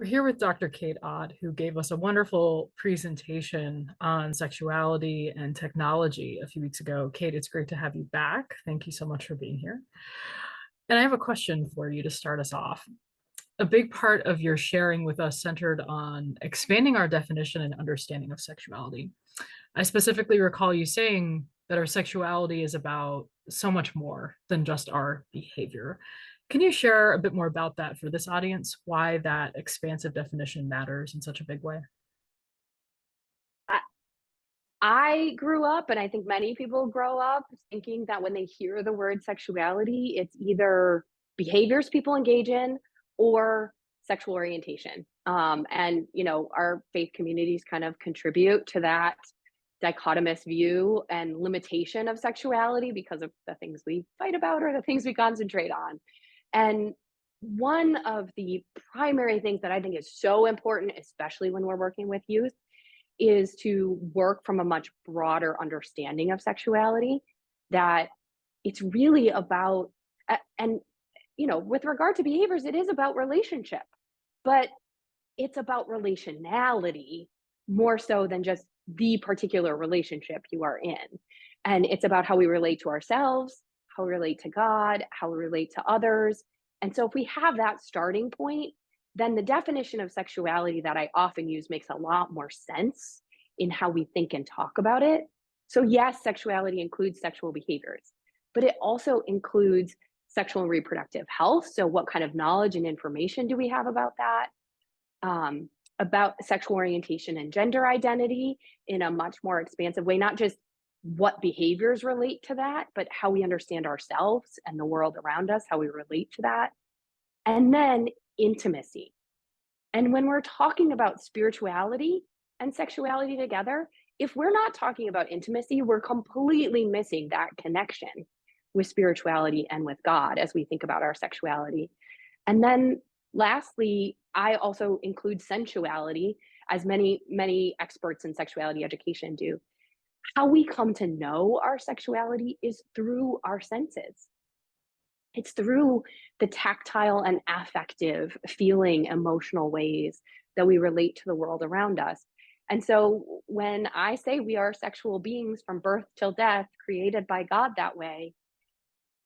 We're here with Dr. Kate Odd, who gave us a wonderful presentation on sexuality and technology a few weeks ago. Kate, it's great to have you back. Thank you so much for being here. And I have a question for you to start us off. A big part of your sharing with us centered on expanding our definition and understanding of sexuality. I specifically recall you saying that our sexuality is about so much more than just our behavior. Can you share a bit more about that for this audience, why that expansive definition matters in such a big way? I I grew up, and I think many people grow up thinking that when they hear the word sexuality, it's either behaviors people engage in or sexual orientation. Our faith communities kind of contribute to that dichotomous view and limitation of sexuality because of the things we fight about or the things we concentrate on. And one of the primary things that I think is so important, especially when we're working with youth, is to work from a much broader understanding of sexuality, that it's really about and with regard to behaviors, it is about relationship, but it's about relationality more so than just the particular relationship you are in. And it's about how we relate to ourselves, how we relate to God, how we relate to others. And so if we have that starting point, then the definition of sexuality that I often use makes a lot more sense in how we think and talk about it. So, yes, sexuality includes sexual behaviors, but it also includes sexual and reproductive health. So, what kind of knowledge and information do we have about that? About sexual orientation and gender identity in a much more expansive way, not just what behaviors relate to that, but how we understand ourselves and the world around us, how we relate to that. And then intimacy. And when we're talking about spirituality and sexuality together, if we're not talking about intimacy, we're completely missing that connection with spirituality and with God as we think about our sexuality. And then lastly, I also include sensuality, as many experts in sexuality education do. How we come to know our sexuality is through our senses. It's through the tactile and affective, feeling, emotional ways that we relate to the world around us. And so when I say we are sexual beings from birth till death, created by God that way,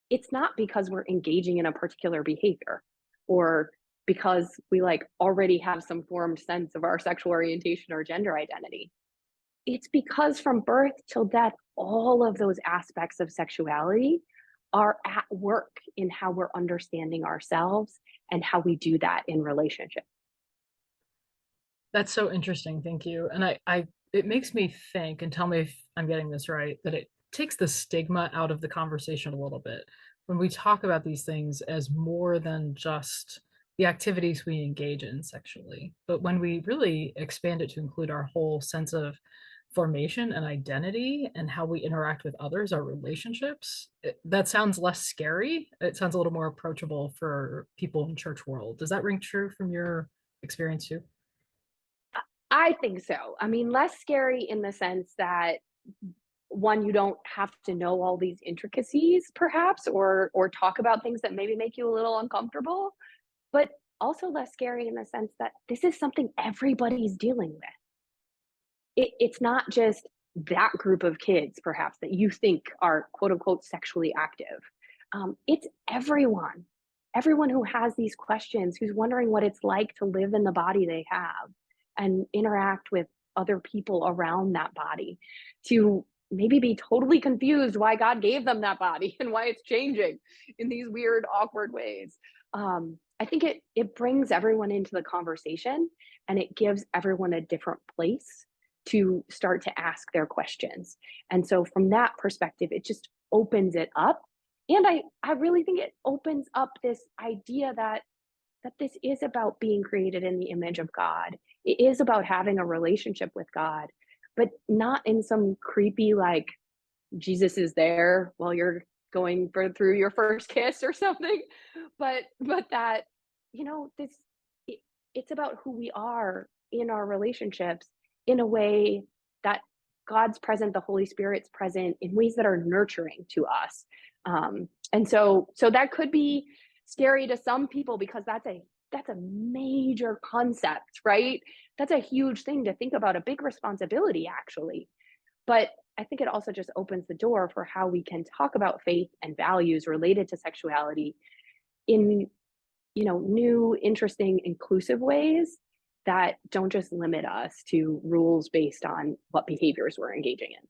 it's not because we're engaging in a particular behavior or because we already have some formed sense of our sexual orientation or gender identity. It's because from birth till death, all of those aspects of sexuality are at work in how we're understanding ourselves and how we do that in relationship. That's so interesting. Thank you. And it makes me think, and tell me if I'm getting this right, that it takes the stigma out of the conversation a little bit when we talk about these things as more than just the activities we engage in sexually, but when we really expand it to include our whole sense of formation and identity and how we interact with others, our relationships, that sounds less scary. It sounds a little more approachable for people in church world. Does that ring true from your experience too? I think so. I mean, less scary in the sense that one, you don't have to know all these intricacies perhaps, or talk about things that maybe make you a little uncomfortable, but also less scary in the sense that this is something everybody's dealing with. It's not just that group of kids perhaps that you think are quote unquote sexually active. It's everyone who has these questions, who's wondering what it's like to live in the body they have and interact with other people around that body, to maybe be totally confused why God gave them that body and why it's changing in these weird, awkward ways. I think it brings everyone into the conversation, and it gives everyone a different place to start to ask their questions. And so from that perspective, it just opens it up. And I really think it opens up this idea that this is about being created in the image of God. It is about having a relationship with God, but not in some creepy, Jesus is there while you're going through your first kiss or something. But that, this it's about who we are in our relationships in a way that God's present, the Holy Spirit's present in ways that are nurturing to us. And so that could be scary to some people because that's a major concept, right? That's a huge thing to think about, a big responsibility actually. But I think it also just opens the door for how we can talk about faith and values related to sexuality in, new, interesting, inclusive ways that don't just limit us to rules based on what behaviors we're engaging in.